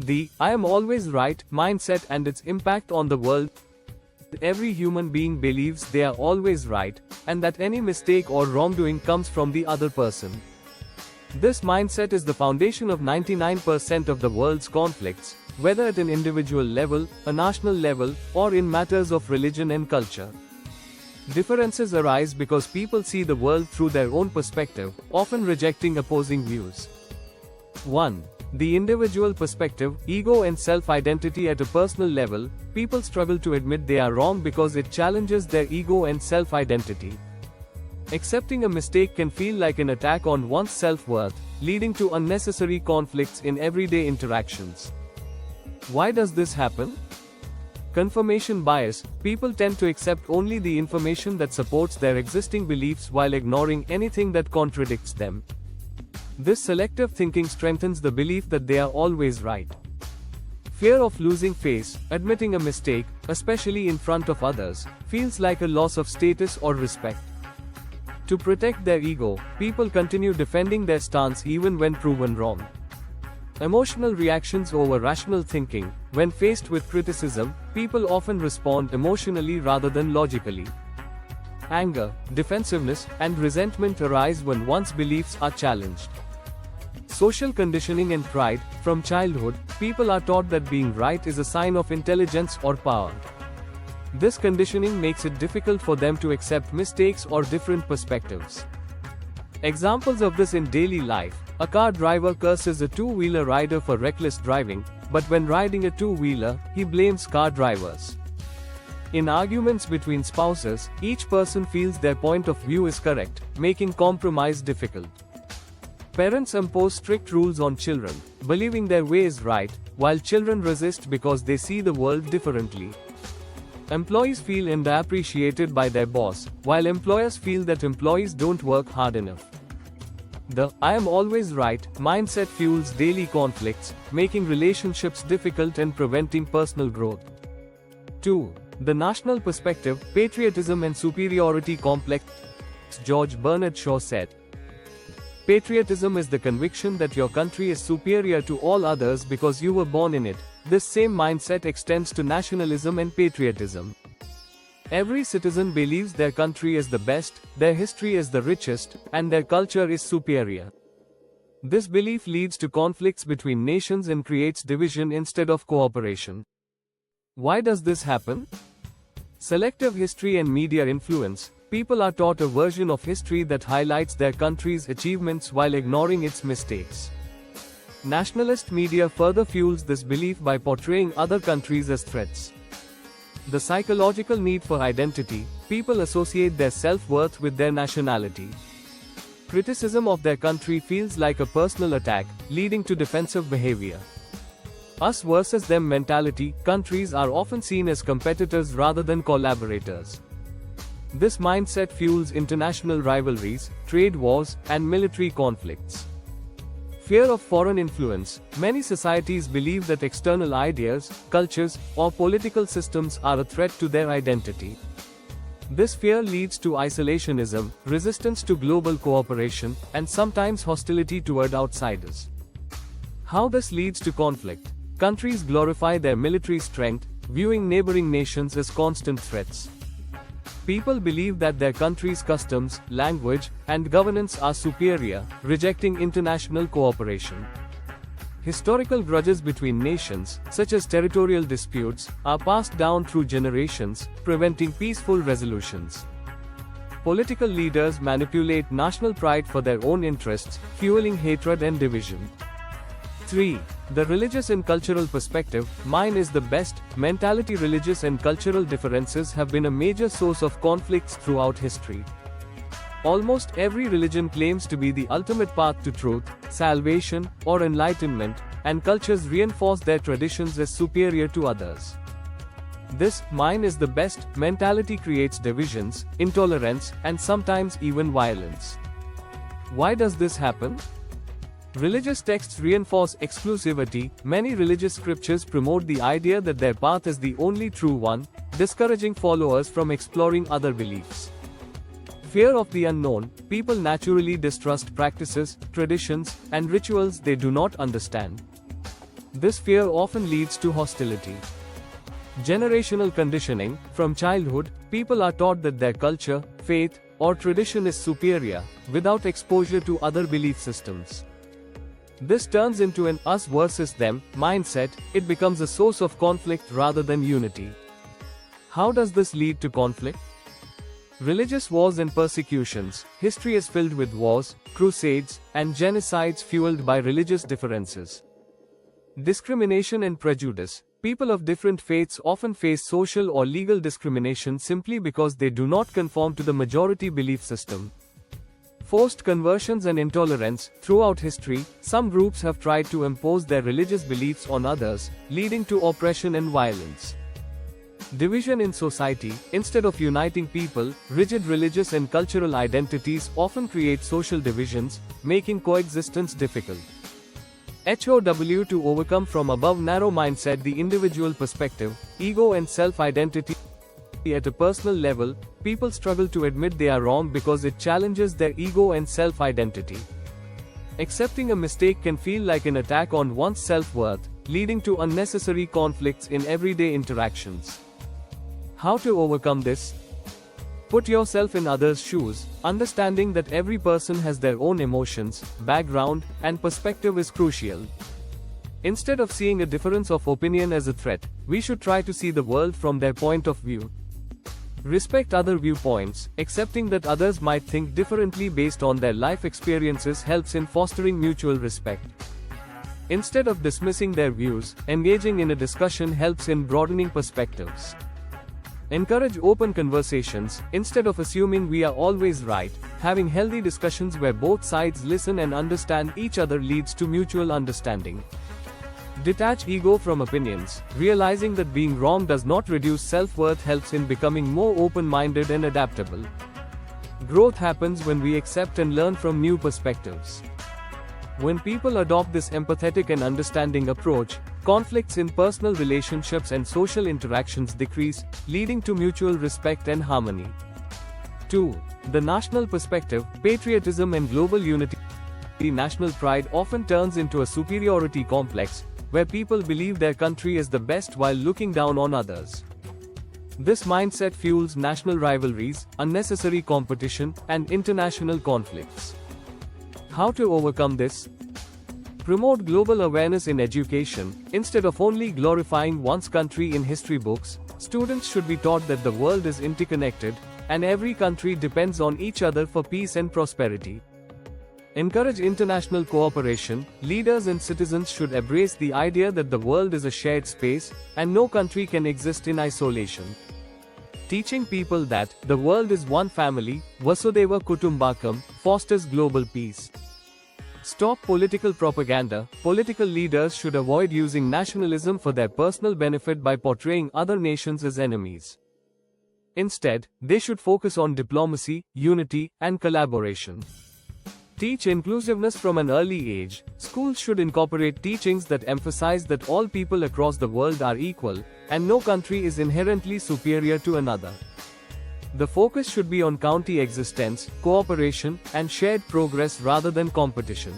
The "I am always right" mindset and its impact on the world. Every human being believes they are always right, and that any mistake or wrongdoing comes from the other person. This mindset is the foundation of 99% of the world's conflicts, whether at an individual level, a national level, or in matters of religion and culture. Differences arise because people see the world through their own perspective, often rejecting opposing views. 1. The individual perspective, ego and self-identity. At a personal level, people struggle to admit they are wrong because it challenges their ego and self-identity. Accepting a mistake can feel like an attack on one's self-worth, leading to unnecessary conflicts in everyday interactions. Why does this happen? Confirmation bias. People tend to accept only the information that supports their existing beliefs while ignoring anything that contradicts them. This selective thinking strengthens the belief that they are always right. Fear of losing face. Admitting a mistake, especially in front of others, feels like a loss of status or respect. To protect their ego, people continue defending their stance even when proven wrong. Emotional reactions over rational thinking. When faced with criticism, people often respond emotionally rather than logically. Anger, defensiveness, and resentment arise when one's beliefs are challenged. Social conditioning and pride. From childhood, people are taught that being right is a sign of intelligence or power. This conditioning makes it difficult for them to accept mistakes or different perspectives. Examples of this in daily life. A car driver curses a two-wheeler rider for reckless driving, but when riding a two-wheeler, he blames car drivers. In arguments between spouses, each person feels their point of view is correct, making compromise difficult. Parents impose strict rules on children, believing their way is right, while children resist because they see the world differently. Employees feel underappreciated by their boss, while employers feel that employees don't work hard enough. The "I am always right" mindset fuels daily conflicts, making relationships difficult and preventing personal growth. 2. The national perspective, patriotism and superiority complex. George Bernard Shaw said, "Patriotism is the conviction that your country is superior to all others because you were born in it." This same mindset extends to nationalism and patriotism. Every citizen believes their country is the best, their history is the richest, and their culture is superior. This belief leads to conflicts between nations and creates division instead of cooperation. Why does this happen? Selective history and media influence. People are taught a version of history that highlights their country's achievements while ignoring its mistakes. Nationalist media further fuels this belief by portraying other countries as threats. The psychological need for identity. People associate their self-worth with their nationality. Criticism of their country feels like a personal attack, leading to defensive behavior. Us versus them mentality. Countries are often seen as competitors rather than collaborators. This mindset fuels international rivalries, trade wars, and military conflicts. Fear of foreign influence. Many societies believe that external ideas, cultures, or political systems are a threat to their identity. This fear leads to isolationism, resistance to global cooperation, and sometimes hostility toward outsiders. How this leads to conflict. Countries glorify their military strength, viewing neighboring nations as constant threats. People believe that their country's customs, language, and governance are superior, rejecting international cooperation. Historical grudges between nations, such as territorial disputes, are passed down through generations, preventing peaceful resolutions. Political leaders manipulate national pride for their own interests, fueling hatred and division. 3. The religious and cultural perspective. Mine is the best mentality. Religious and cultural differences have been a major source of conflicts throughout history. Almost every religion claims to be the ultimate path to truth, salvation, or enlightenment, and cultures reinforce their traditions as superior to others. This "mine is the best" mentality creates divisions, intolerance, and sometimes even violence. Why does this happen? Religious texts reinforce exclusivity. Many religious scriptures promote the idea that their path is the only true one, discouraging followers from exploring other beliefs. Fear of the unknown. People naturally distrust practices, traditions, and rituals they do not understand. This fear often leads to hostility. Generational conditioning. From childhood, people are taught that their culture, faith, or tradition is superior, without exposure to other belief systems. This turns into an us versus them mindset. It becomes a source of conflict rather than unity. How does this lead to conflict? Religious wars and persecutions. History is filled with wars, crusades, and genocides fueled by religious differences. Discrimination and prejudice. People of different faiths often face social or legal discrimination simply because they do not conform to the majority belief system. Forced conversions and intolerance. Throughout history, some groups have tried to impose their religious beliefs on others, leading to oppression and violence. Division in society. Instead of uniting people, rigid religious and cultural identities often create social divisions, making coexistence difficult. HOW to overcome from above narrow mindset. The individual perspective, ego and self-identity. At a personal level, people struggle to admit they are wrong because it challenges their ego and self-identity. Accepting a mistake can feel like an attack on one's self-worth, leading to unnecessary conflicts in everyday interactions. How to overcome this? Put yourself in others' shoes. Understanding that every person has their own emotions, background, and perspective is crucial. Instead of seeing a difference of opinion as a threat, we should try to see the world from their point of view. Respect other viewpoints. Accepting that others might think differently based on their life experiences helps in fostering mutual respect. Instead of dismissing their views, engaging in a discussion helps in broadening perspectives. Encourage open conversations. Instead of assuming we are always right, having healthy discussions where both sides listen and understand each other leads to mutual understanding. Detach ego from opinions. Realizing that being wrong does not reduce self-worth helps in becoming more open-minded and adaptable. Growth happens when we accept and learn from new perspectives. When people adopt this empathetic and understanding approach, conflicts in personal relationships and social interactions decrease, leading to mutual respect and harmony. 2. The national perspective, patriotism and global unity. National pride often turns into a superiority complex, where people believe their country is the best while looking down on others. This mindset fuels national rivalries, unnecessary competition, and international conflicts. How to overcome this? Promote global awareness in education. Instead of only glorifying one's country in history books, students should be taught that the world is interconnected, and every country depends on each other for peace and prosperity. Encourage international cooperation. Leaders and citizens should embrace the idea that the world is a shared space, and no country can exist in isolation. Teaching people that the world is one family, Vasudhaiva Kutumbakam, fosters global peace. Stop political propaganda. Political leaders should avoid using nationalism for their personal benefit by portraying other nations as enemies. Instead, they should focus on diplomacy, unity, and collaboration. Teach inclusiveness from an early age. Schools should incorporate teachings that emphasize that all people across the world are equal, and no country is inherently superior to another. The focus should be on coexistence, cooperation, and shared progress rather than competition.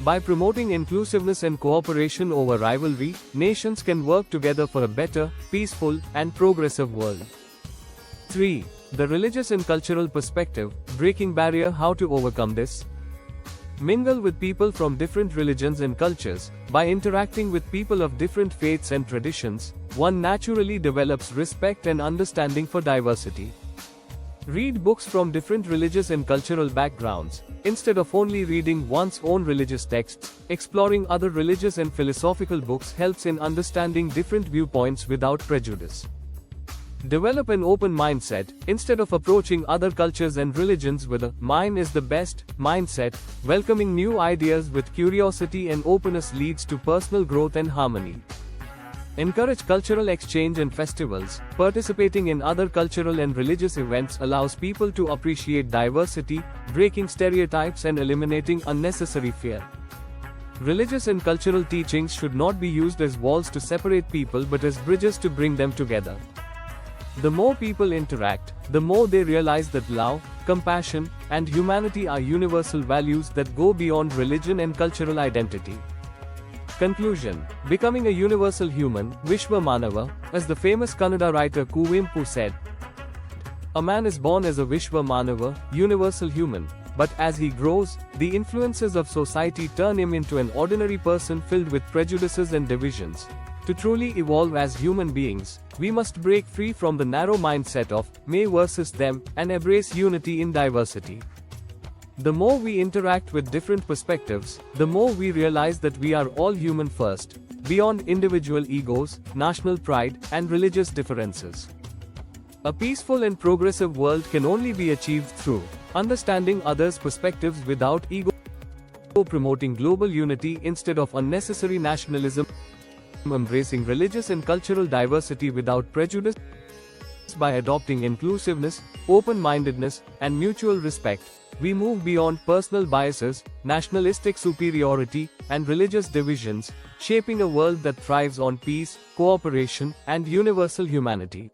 By promoting inclusiveness and cooperation over rivalry, nations can work together for a better, peaceful, and progressive world. 3. The religious and cultural perspective, breaking barrier. How to overcome this? Mingle with people from different religions and cultures. By interacting with people of different faiths and traditions, one naturally develops respect and understanding for diversity. Read books from different religious and cultural backgrounds. Instead of only reading one's own religious texts, exploring other religious and philosophical books helps in understanding different viewpoints without prejudice. Develop an open mindset. Instead of approaching other cultures and religions with a "mine is the best" mindset, welcoming new ideas with curiosity and openness leads to personal growth and harmony. Encourage cultural exchange and festivals. Participating in other cultural and religious events allows people to appreciate diversity, breaking stereotypes and eliminating unnecessary fear. Religious and cultural teachings should not be used as walls to separate people but as bridges to bring them together. The more people interact, the more they realize that love, compassion, and humanity are universal values that go beyond religion and cultural identity. Conclusion: becoming a universal human, Vishwa Manava, as the famous Kannada writer Kuvempu said, a man is born as a Vishwa Manava, universal human, but as he grows, the influences of society turn him into an ordinary person filled with prejudices and divisions. To truly evolve as human beings, we must break free from the narrow mindset of me versus them and embrace unity in diversity. The more we interact with different perspectives, the more we realize that we are all human first, beyond individual egos, national pride, and religious differences. A peaceful and progressive world can only be achieved through understanding others' perspectives without ego, promoting global unity instead of unnecessary nationalism, embracing religious and cultural diversity without prejudice. By adopting inclusiveness, open-mindedness, and mutual respect, we move beyond personal biases, nationalistic superiority, and religious divisions, shaping a world that thrives on peace, cooperation, and universal humanity.